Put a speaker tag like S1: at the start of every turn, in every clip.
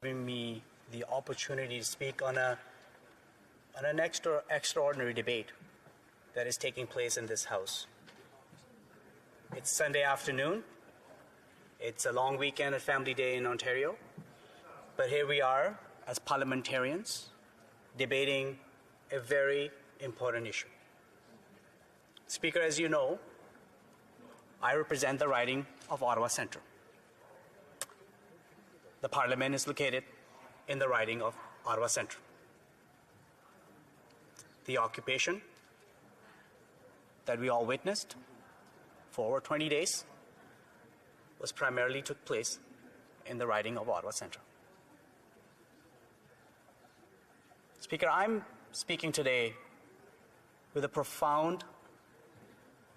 S1: giving me the opportunity to speak on an extraordinary debate that is taking place in this House. It's Sunday afternoon. It's a long weekend at Family Day in Ontario. But here we are as parliamentarians debating a very important issue. Speaker, as you know, I represent the riding of Ottawa Centre. The Parliament is located in the riding of Ottawa Centre. The occupation that we all witnessed for over 20 days was primarily took place in the riding of Ottawa Centre. Speaker, I'm speaking today with a profound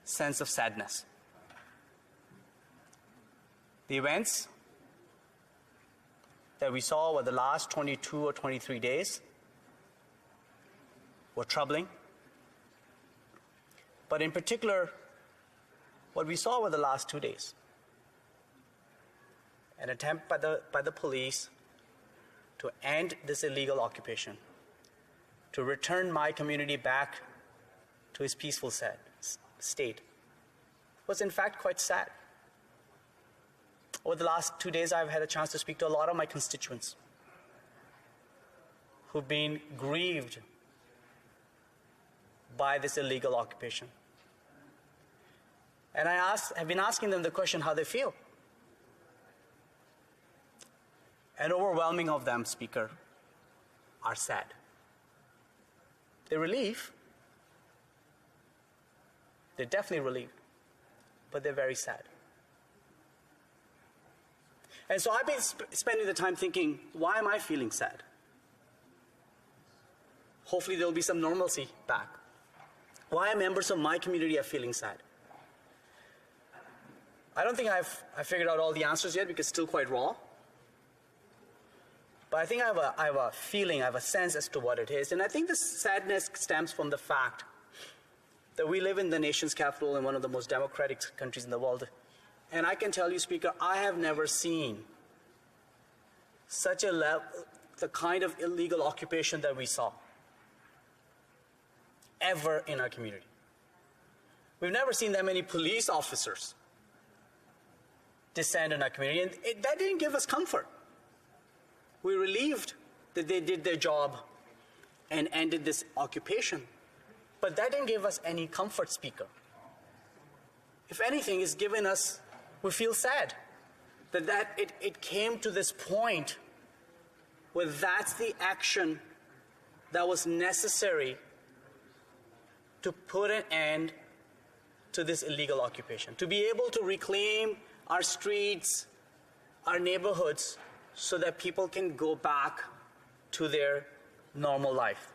S1: sense of sadness. The events that we saw over the last 22 or 23 days were troubling. But in particular, what we saw over the last 2 days, an attempt by the police to end this illegal occupation, to return my community back to its peaceful state, was in fact quite sad. Over the last 2 days, I've had a chance to speak to a lot of my constituents who've been grieved by this illegal occupation. And have been asking them the question how they feel. An overwhelming of them, Speaker, are sad. They're relieved. They're definitely relieved, but they're very sad. And so I've been spending the time thinking, why am I feeling sad? Hopefully there'll be some normalcy back. Why are members of my community are feeling sad? I don't think I've figured out all the answers yet because it's still quite raw. But I think I have a feeling, I have a sense as to what it is. And I think this sadness stems from the fact that we live in the nation's capital in one of the most democratic countries in the world. And I can tell you, Speaker, I have never seen such the kind of illegal occupation that we saw ever in our community. We've never seen that many police officers descend in our community, and that didn't give us comfort. We're relieved that they did their job and ended this occupation, but that didn't give us any comfort, Speaker. If anything, it's given us, we feel sad that it came to this point where that's the action that was necessary to put an end to this illegal occupation, to be able to reclaim our streets, our neighborhoods, so that people can go back to their normal life.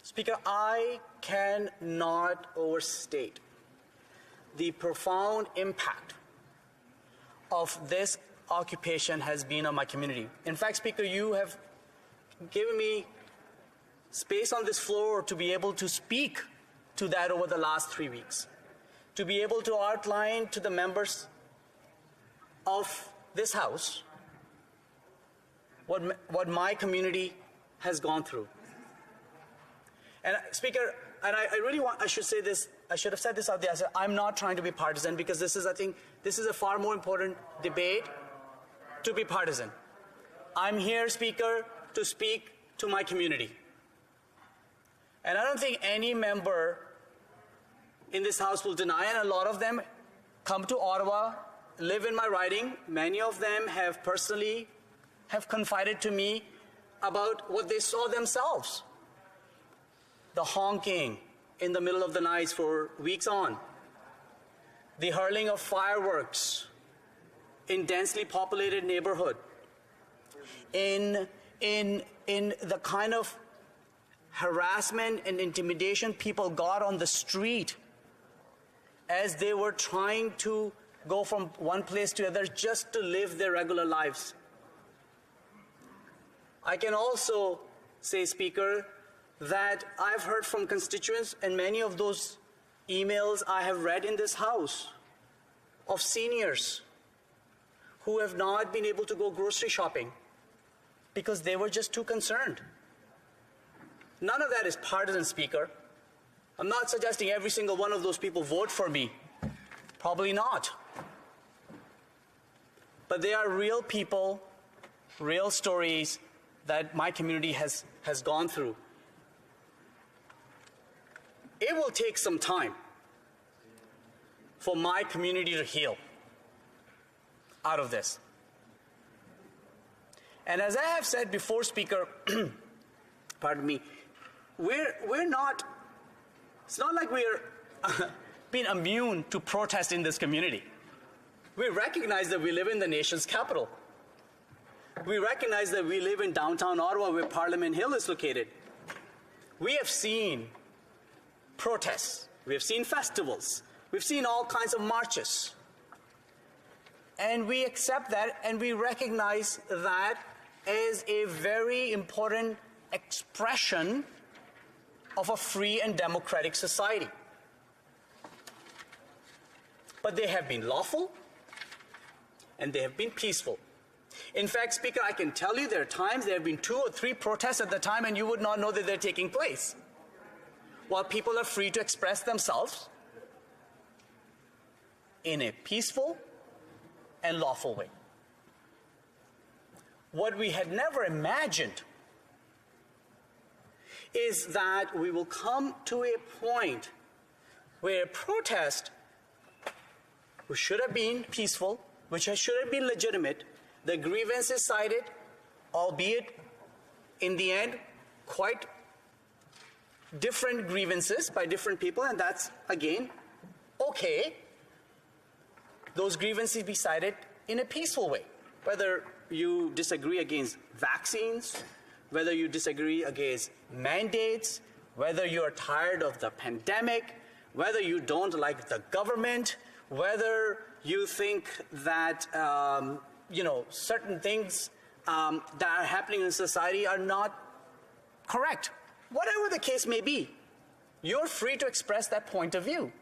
S1: Speaker, I cannot overstate the profound impact of this occupation has been on my community. In fact, Speaker, you have given me space on this floor to be able to speak to that over the last 3 weeks, to be able to outline to the members of this House what my community has gone through. And Speaker, and I should say this, I should have said this out there. I'm not trying to be partisan because I think this is a far more important debate to be partisan. I'm here, Speaker, to speak to my community. And I don't think any member in this House will deny, and a lot of them come to Ottawa, live in my riding. Many of them have personally confided to me about what they saw themselves. The honking in the middle of the night for weeks on. The hurling of fireworks in densely populated neighborhood. In the kind of harassment and intimidation people got on the street as they were trying to go from one place to another just to live their regular lives. I can also say, Speaker, that I've heard from constituents, and many of those emails I have read in this House, of seniors who have not been able to go grocery shopping because they were just too concerned. None of that is partisan, Speaker. I'm not suggesting every single one of those people vote for me. Probably not. But they are real people, real stories that my community has gone through. It will take some time for my community to heal out of this. And as I have said before, Speaker, pardon me, we're not, it's not like we're being immune to protest in this community. We recognize that we live in the nation's capital. We recognize that we live in downtown Ottawa where Parliament Hill is located. We have seen protests. We have seen festivals. We've seen all kinds of marches. And we accept that and we recognize that as a very important expression of a free and democratic society. But they have been lawful and they have been peaceful. In fact, Speaker, I can tell you there are times there have been 2 or 3 protests at the time and you would not know that they're taking place. While people are free to express themselves in a peaceful and lawful way. What we had never imagined is that we will come to a point where protest, which should have been peaceful, which should have been legitimate, the grievances cited, albeit in the end quite different grievances by different people, and that's, again, okay. Those grievances be cited in a peaceful way. Whether you disagree against vaccines, whether you disagree against mandates, whether you're tired of the pandemic, whether you don't like the government, whether you think that certain things that are happening in society are not correct. Whatever the case may be, you're free to express that point of view.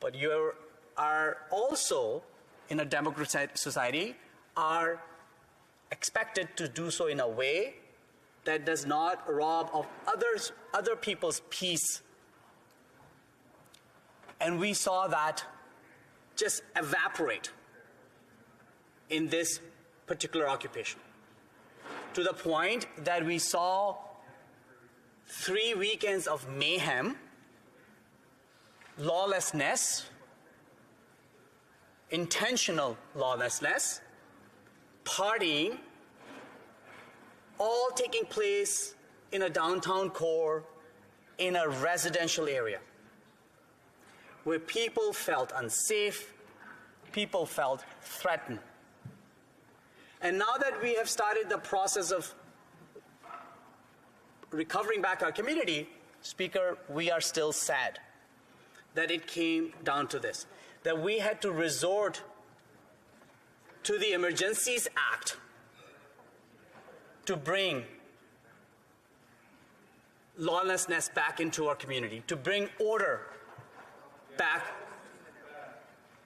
S1: But you are also, in a democratic society, are expected to do so in a way that does not rob of other people's peace. And we saw that just evaporate in this particular occupation, to the point that we saw 3 weekends of mayhem, lawlessness, intentional lawlessness, partying, all taking place in a downtown core, in a residential area, where people felt unsafe, people felt threatened. And now that we have started the process of recovering back our community, Speaker, we are still sad that it came down to this, that we had to resort to the Emergencies Act to bring lawlessness back into our community, to bring order back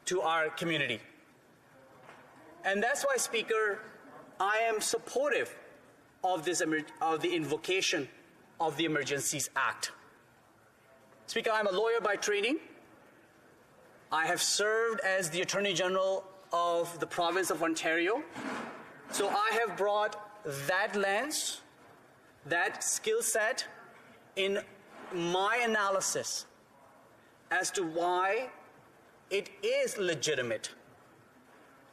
S1: to our community. And that's why, Speaker, I am supportive of the invocation of the Emergencies Act. Speaker, I'm a lawyer by training. I have served as the Attorney General of the province of Ontario. So I have brought that lens, that skill set in my analysis as to why it is legitimate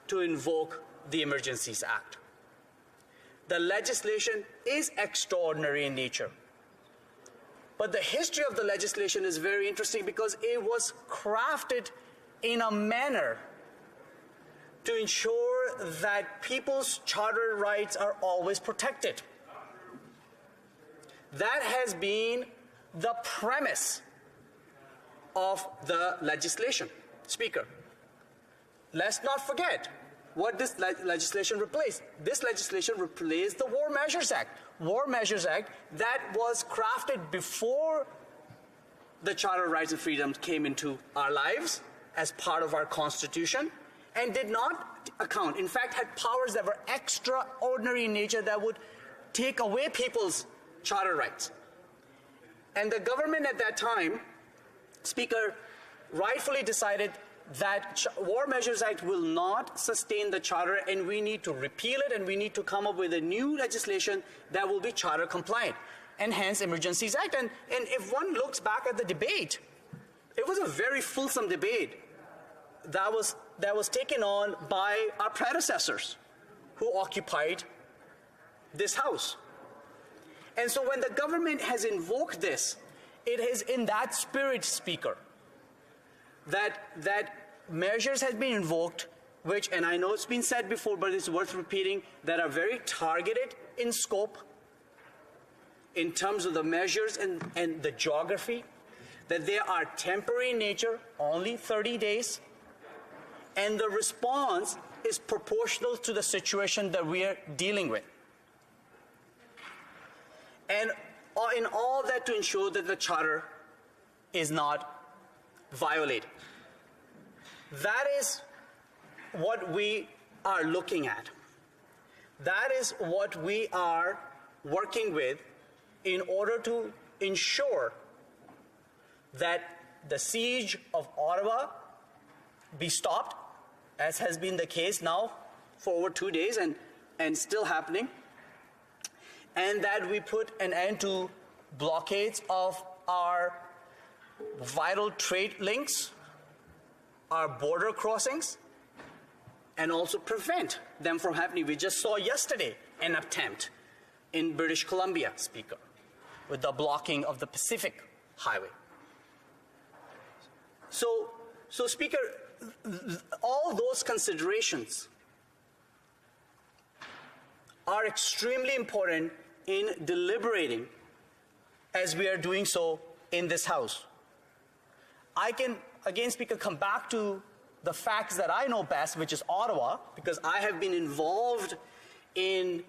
S1: to invoke the Emergencies Act. The legislation is extraordinary in nature. But the history of the legislation is very interesting because it was crafted in a manner to ensure that people's charter rights are always protected. That has been the premise of the legislation. Speaker, let's not forget what this legislation replaced. This legislation replaced the War Measures Act. War Measures Act that was crafted before the Charter of Rights and Freedoms came into our lives, as part of our Constitution and did not account, in fact, had powers that were extraordinary in nature that would take away people's charter rights. And the government at that time, Speaker, rightfully decided that War Measures Act will not sustain the charter, and we need to repeal it, and we need to come up with a new legislation that will be charter compliant, and hence Emergencies Act. And if one looks back at the debate, it was a very fulsome debate that was taken on by our predecessors who occupied this House. And so when the government has invoked this, it is in that spirit, Speaker, that measures have been invoked, which, and I know it's been said before, but it's worth repeating, that are very targeted in scope, in terms of the measures and the geography, that they are temporary in nature, only 30 days, and the response is proportional to the situation that we are dealing with. And in all that, to ensure that the charter is not violated. That is what we are looking at. That is what we are working with in order to ensure that the siege of Ottawa be stopped, as has been the case now for over 2 days and still happening, and that we put an end to blockades of our vital trade links, our border crossings, and also prevent them from happening. We just saw yesterday an attempt in British Columbia, Speaker, with the blocking of the Pacific Highway. So Speaker, all those considerations are extremely important in deliberating as we are doing so in this House. I can, again, Speaker, come back to the facts that I know best, which is Ottawa, because I have been involved in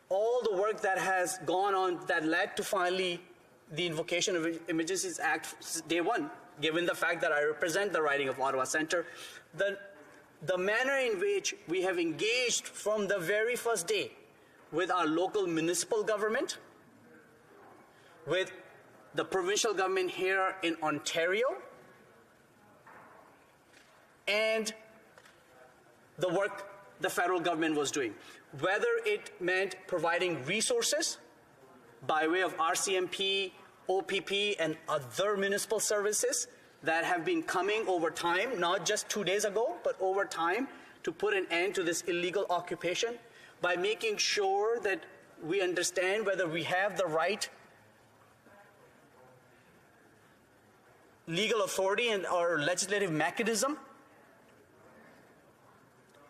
S1: all the work that has gone on that led to finally the invocation of Emergencies Act day one, given the fact that I represent the riding of Ottawa Centre. The manner in which we have engaged from the very first day with our local municipal government, with the provincial government here in Ontario, and the work the federal government was doing, whether it meant providing resources by way of RCMP, OPP, and other municipal services that have been coming over time, not just 2 days ago, but over time, to put an end to this illegal occupation, by making sure that we understand whether we have the right legal authority and or legislative mechanism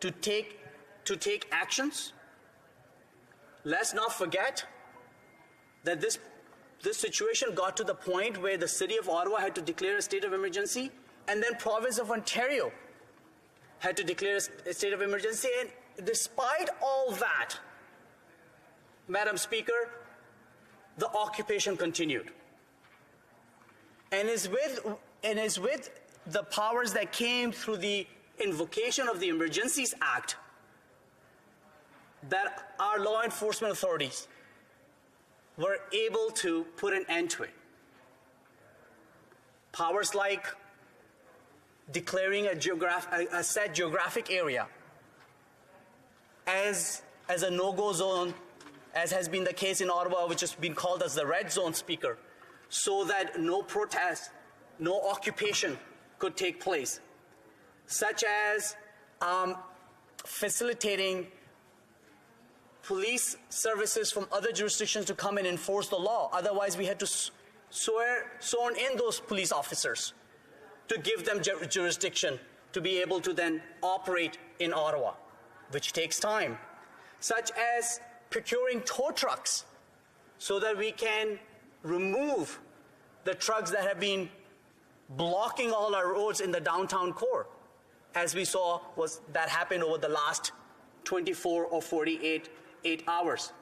S1: to take actions. Let's not forget that this situation got to the point where the city of Ottawa had to declare a state of emergency, and then province of Ontario had to declare a state of emergency. And despite all that, Madam Speaker, the occupation continued. And is with the powers that came through the invocation of the Emergencies Act that our law enforcement authorities were able to put an end to it. Powers like declaring a set geographic area as a no-go zone, as has been the case in Ottawa, which has been called as the red zone, Speaker, so that no protest, no occupation could take place, such as facilitating police services from other jurisdictions to come and enforce the law. Otherwise, we had to sworn in those police officers to give them jurisdiction to be able to then operate in Ottawa, which takes time, such as procuring tow trucks so that we can remove the trucks that have been blocking all our roads in the downtown core, as we saw that happened over the last 24 or 48 hours.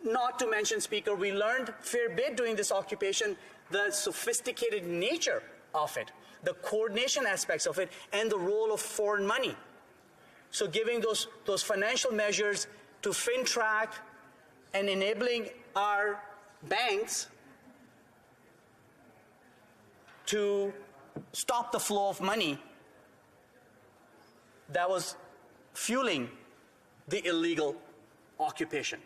S1: Not to mention, Speaker, we learned a fair bit during this occupation, the sophisticated nature of it. the coordination aspects of it, and the role of foreign money. So giving those financial measures to FinTrack and enabling our banks to stop the flow of money that was fueling the illegal occupation.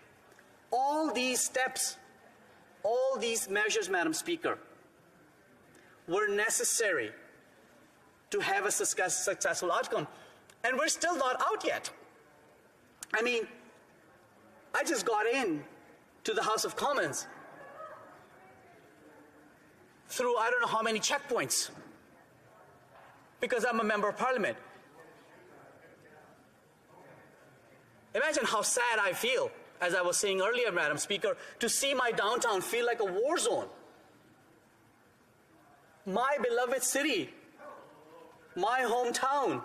S1: All these steps, all these measures, Madam Speaker, were necessary to have a successful outcome. And we're still not out yet. I mean, I just got in to the House of Commons through I don't know how many checkpoints because I'm a member of Parliament. Imagine how sad I feel, as I was saying earlier, Madam Speaker, to see my downtown feel like a war zone. My beloved city, my hometown,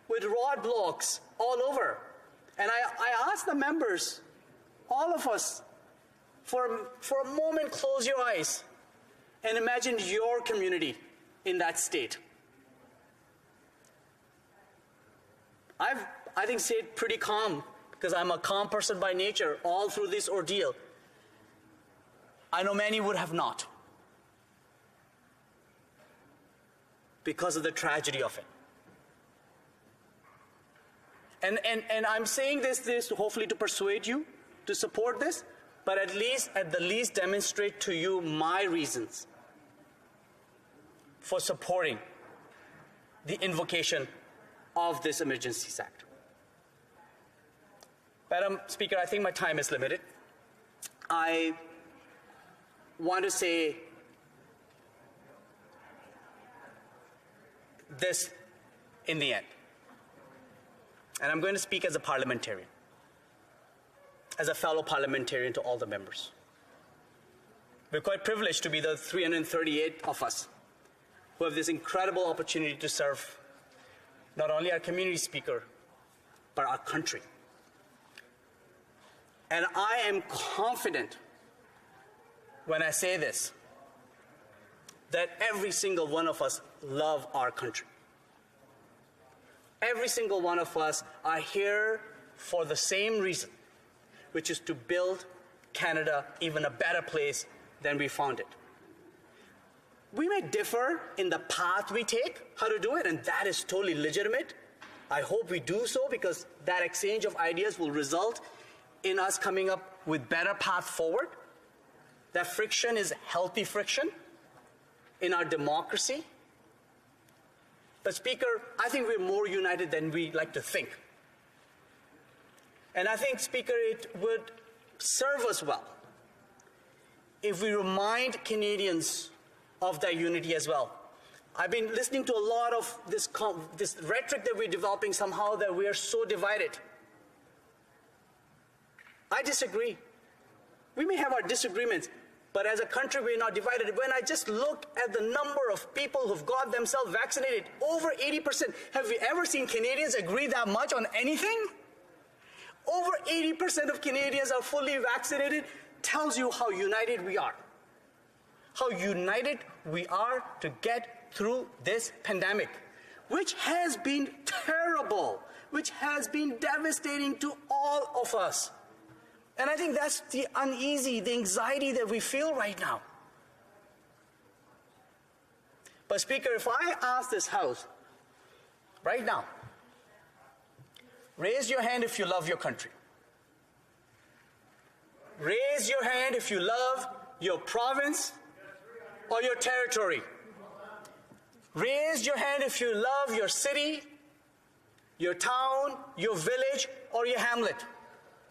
S1: with roadblocks all over. And I asked the members, all of us, for a moment, close your eyes and imagine your community in that state. I think stayed pretty calm because I'm a calm person by nature all through this ordeal. I know many would have not because of the tragedy of it. And I'm saying this hopefully to persuade you to support this, but at the least demonstrate to you my reasons for supporting the invocation of this Emergencies Act. Madam Speaker, I think my time is limited. I want to say this in the end. And I'm going to speak as a parliamentarian, as a fellow parliamentarian to all the members. We're quite privileged to be the 338 of us who have this incredible opportunity to serve not only our community speaker, but our country. And I am confident when I say this, that every single one of us love our country. Every single one of us are here for the same reason, which is to build Canada even a better place than we found it. We may differ in the path we take, how to do it, and that is totally legitimate. I hope we do so because that exchange of ideas will result in us coming up with better path forward. That friction is healthy friction in our democracy. But Speaker, I think we're more united than we like to think. And I think, Speaker, it would serve us well if we remind Canadians of that unity as well. I've been listening to a lot of this rhetoric that we're developing somehow that we are so divided. I disagree. We may have our disagreements, but as a country, we're not divided. When I just look at the number of people who've got themselves vaccinated, over 80%, have we ever seen Canadians agree that much on anything? Over 80% of Canadians are fully vaccinated, tells you how united we are. How united we are to get through this pandemic, which has been terrible, which has been devastating to all of us. And I think that's the uneasy, the anxiety that we feel right now. But Speaker, if I ask this House right now, raise your hand if you love your country. Raise your hand if you love your province or your territory. Raise your hand if you love your city, your town, your village, or your hamlet.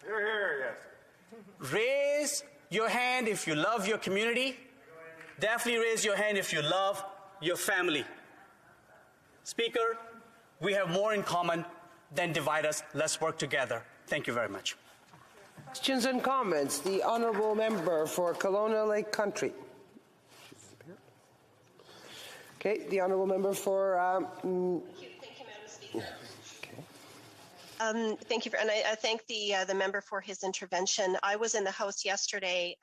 S2: Hear, hear, yes.
S1: Raise your hand if you love your community. Definitely raise your hand if you love your family. Speaker, we have more in common than divide us. Let's work together. Thank you very much.
S3: Questions and comments. The Honourable Member for Kelowna Lake Country. Okay, the Honourable Member for...
S4: Thank you, Madam Speaker.
S3: Okay.
S4: Thank you, and I thank the member for his intervention. I was in the House yesterday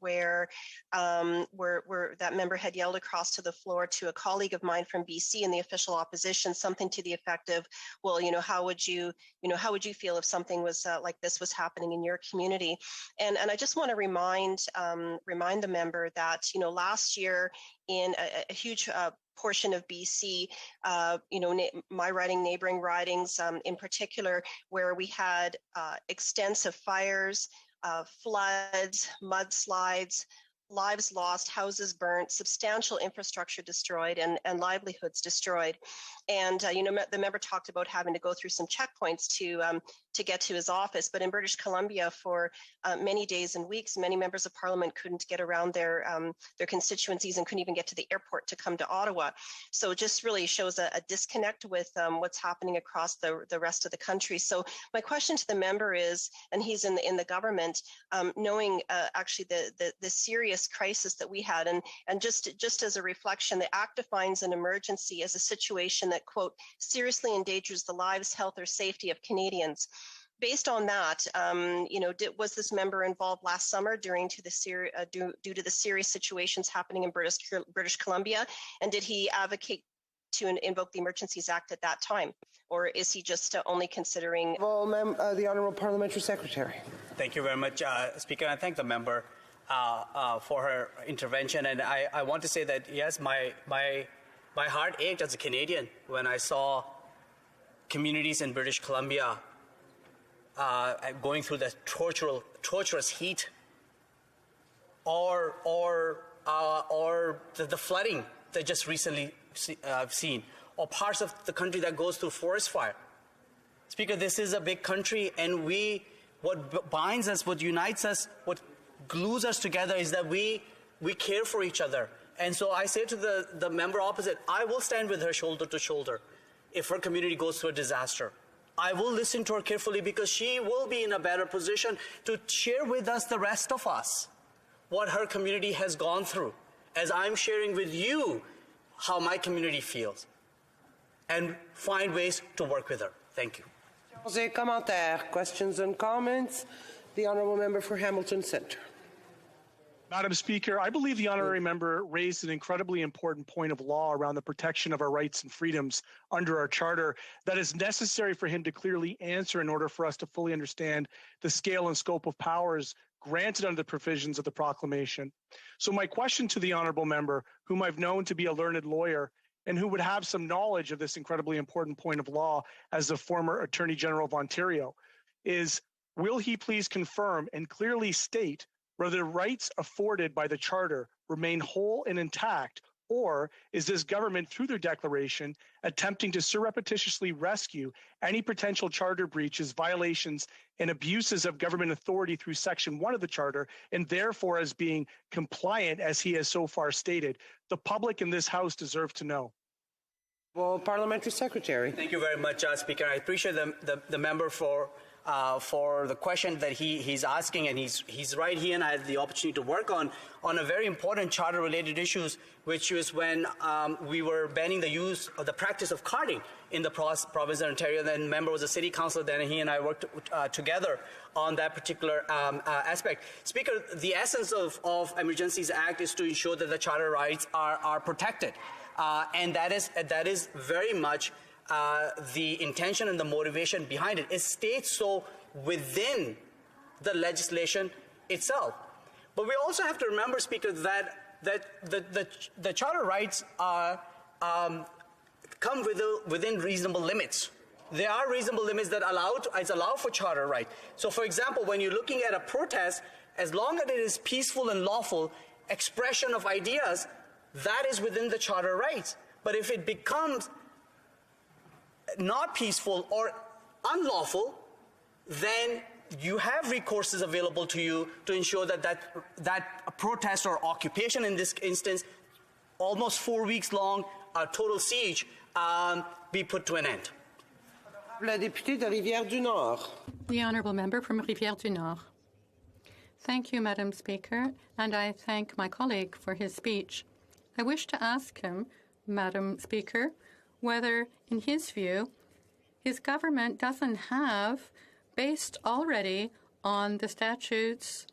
S4: where that member had yelled across to the floor to a colleague of mine from BC in the official opposition, something to the effect of, "Well, how would you feel if something was like this was happening in your community?" And I just want to remind the member that last year in a huge portion of BC, my riding, neighboring ridings in particular, where we had extensive fires, floods, mudslides, lives lost, houses burnt, substantial infrastructure destroyed, and livelihoods destroyed. And the member talked about having to go through some checkpoints to get to his office. But in British Columbia, for many days and weeks, many members of Parliament couldn't get around their constituencies and couldn't even get to the airport to come to Ottawa. So it just really shows a disconnect with what's happening across the rest of the country. So my question to the member is, and he's in the government, knowing actually the serious crisis that we had, and just as a reflection, the Act defines an emergency as a situation that, quote, seriously endangers the lives, health, or safety of Canadians. Based on that, was this member involved last summer due to the serious situations happening in British Columbia? And did he advocate to invoke the Emergencies Act at that time? Or is he just only considering...
S3: Well, the Honourable Parliamentary Secretary.
S1: Thank you very much, Speaker. I thank the member for her intervention. And I want to say that, yes, my heart ached as a Canadian when I saw communities in British Columbia going through the torturous heat, or the flooding that just recently seen, or parts of the country that goes through forest fire. Speaker, this is a big country, and what binds us, what unites us, what glues us together is that we care for each other. And so I say to the member opposite, I will stand with her shoulder to shoulder if her community goes through a disaster. I will listen to her carefully, because she will be in a better position to share with us, the rest of us, what her community has gone through, as I'm sharing with you how my community feels, and find ways to work with her. Thank you.
S3: Commentaires, questions and comments. The Honourable Member for Hamilton Centre.
S5: Madam Speaker, I believe the honorary member raised an incredibly important point of law around the protection of our rights and freedoms under our charter that is necessary for him to clearly answer in order for us to fully understand the scale and scope of powers granted under the provisions of the proclamation. So my question to the honorable member, whom I've known to be a learned lawyer and who would have some knowledge of this incredibly important point of law as the former Attorney General of Ontario, is will he please confirm and clearly state whether the rights afforded by the Charter remain whole and intact, or is this government, through their declaration, attempting to surreptitiously rescue any potential Charter breaches, violations, and abuses of government authority through Section 1 of the Charter, and therefore as being compliant as he has so far stated? The public in this House deserve to know.
S3: Well, Parliamentary Secretary.
S1: Thank you very much, Speaker. I appreciate the member for the question that he's asking, and he's right. He and I had the opportunity to work on a very important charter-related issues, which was when we were banning the use of the practice of carding in the province of Ontario. Then member was a city councillor then, and he and I worked together on that particular aspect. Speaker, the essence of Emergencies Act is to ensure that the charter rights are protected, and that is very much the intention and the motivation behind it. It states so within the legislation itself. But we also have to remember, Speaker, that the charter rights come within reasonable limits. There are reasonable limits that allow for charter right. So, for example, when you're looking at a protest, as long as it is peaceful and lawful expression of ideas, that is within the charter rights. But if it becomes not peaceful or unlawful, then you have recourses available to you to ensure that protest or occupation, in this instance, almost 4 weeks long, a total siege, be put to an end.
S3: La députée de Rivière-du-Nord.
S6: The honourable member from Rivière-du-Nord. Thank you, Madam Speaker, and I thank my colleague for his speech. I wish to ask him, Madam Speaker, whether, in his view, his government doesn't have, based already on the statutes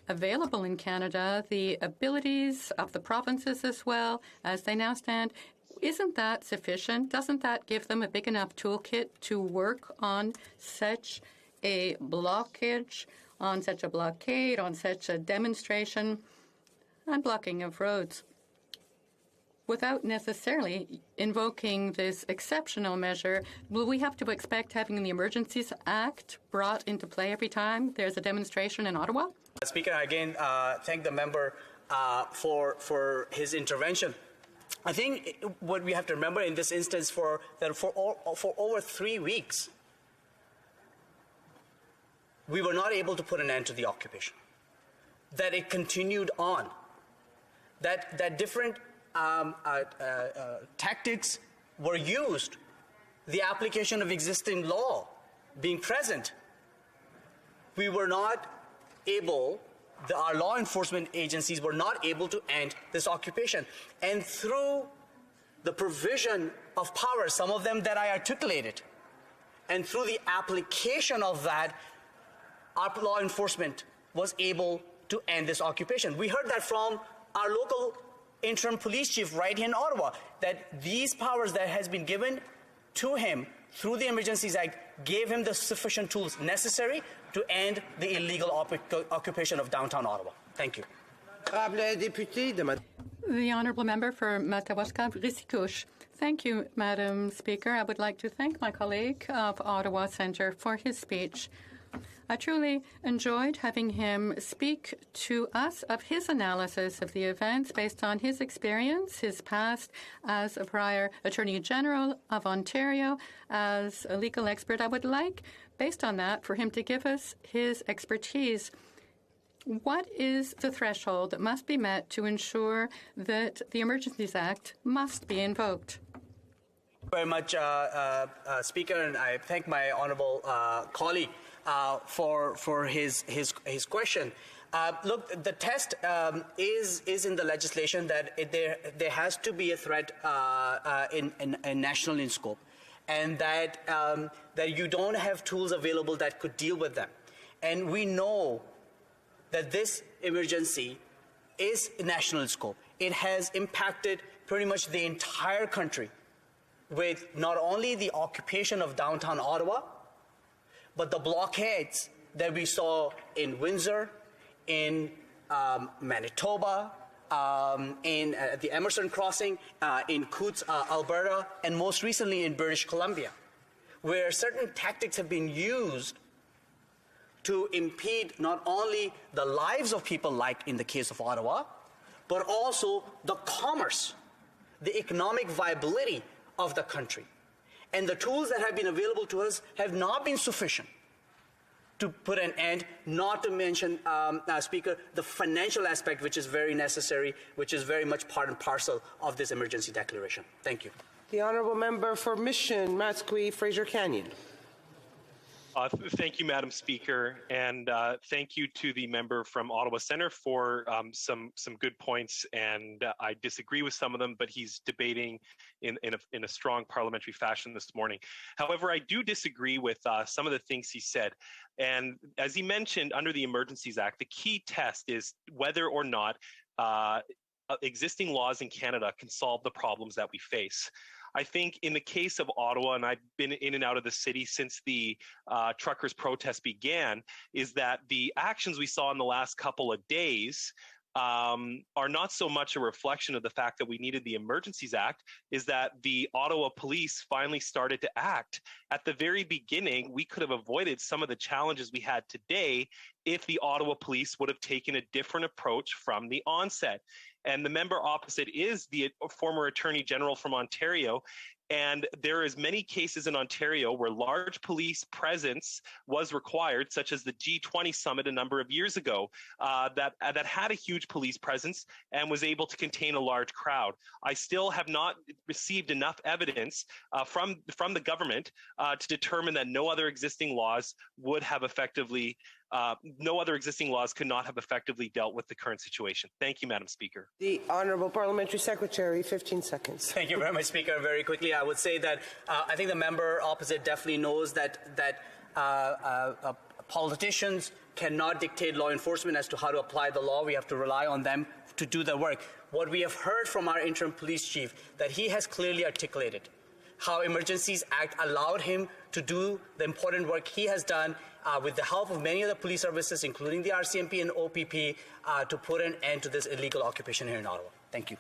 S6: available in Canada, the abilities of the provinces as well as they now stand. Isn't that sufficient? Doesn't that give them a big enough toolkit to work on such a blockage, on such a blockade, on such a demonstration and blocking of roads, without necessarily invoking this exceptional measure? Will we have to expect having the Emergencies Act brought into play every time there's a demonstration in Ottawa?
S1: Speaker, I again thank the member for his intervention. I think what we have to remember in this instance for over 3 weeks, we were not able to put an end to the occupation. That it continued on. That different tactics were used. The application of existing law being present. We were not able, our law enforcement agencies were not able to end this occupation. And through the provision of power, some of them that I articulated, and through the application of that, our law enforcement was able to end this occupation. We heard that from our local interim police chief right here in Ottawa, that these powers that has been given to him through the Emergencies Act gave him the sufficient tools necessary to end the illegal occupation of downtown Ottawa. Thank you.
S6: The honourable member for Matawaska-Risikush. Thank you, Madam Speaker. I would like to thank my colleague of Ottawa Centre for his speech. I truly enjoyed having him speak to us of his analysis of the events based on his experience, his past as a prior Attorney General of Ontario, as a legal expert. I would like, based on that, for him to give us his expertise. What is the threshold that must be met to ensure that the Emergencies Act must be invoked?
S1: Very much, Speaker, and I thank my honourable colleague for his question. Look, the test is in the legislation that there has to be a threat in national in scope, and that you don't have tools available that could deal with them. And we know that this emergency is national in scope. It has impacted pretty much the entire country, with not only the occupation of downtown Ottawa, but the blockades that we saw in Windsor, in Manitoba, in the Emerson Crossing, in Coutts, Alberta, and most recently in British Columbia, where certain tactics have been used to impede not only the lives of people, like in the case of Ottawa, but also the commerce, the economic viability of the country. And the tools that have been available to us have not been sufficient to put an end, not to mention, Speaker, the financial aspect, which is very necessary, which is very much part and parcel of this emergency declaration. Thank you.
S3: The honourable member for Mission, Matsqui, Fraser Canyon.
S7: Thank you, Madam Speaker, and thank you to the member from Ottawa Centre for some good points. And I disagree with some of them, but he's debating in a strong parliamentary fashion this morning. However, I do disagree with some of the things he said. And as he mentioned, under the Emergencies Act, the key test is whether or not existing laws in Canada can solve the problems that we face. I think in the case of Ottawa, and I've been in and out of the city since the truckers' protest began, is that the actions we saw in the last couple of days are not so much a reflection of the fact that we needed the Emergencies Act, is that the Ottawa police finally started to act. At the very beginning, we could have avoided some of the challenges we had today if the Ottawa police would have taken a different approach from the onset. And the member opposite is the former Attorney General from Ontario. And there is many cases in Ontario where large police presence was required, such as the G20 summit a number of years ago, that had a huge police presence and was able to contain a large crowd. I still have not received enough evidence from the government to determine that no other existing laws would have effectively no other existing laws could not have effectively dealt with the current situation. Thank you, Madam Speaker.
S3: The Honourable Parliamentary Secretary, 15 seconds.
S1: Thank you very much, Speaker. Very quickly, I would say that I think the member opposite definitely knows that politicians cannot dictate law enforcement as to how to apply the law. We have to rely on them to do the work. What we have heard from our interim police chief, that he has clearly articulated how Emergencies Act allowed him to do the important work he has done with the help of many other police services, including the RCMP and OPP, to put an end to this illegal occupation here in Ottawa. Thank you.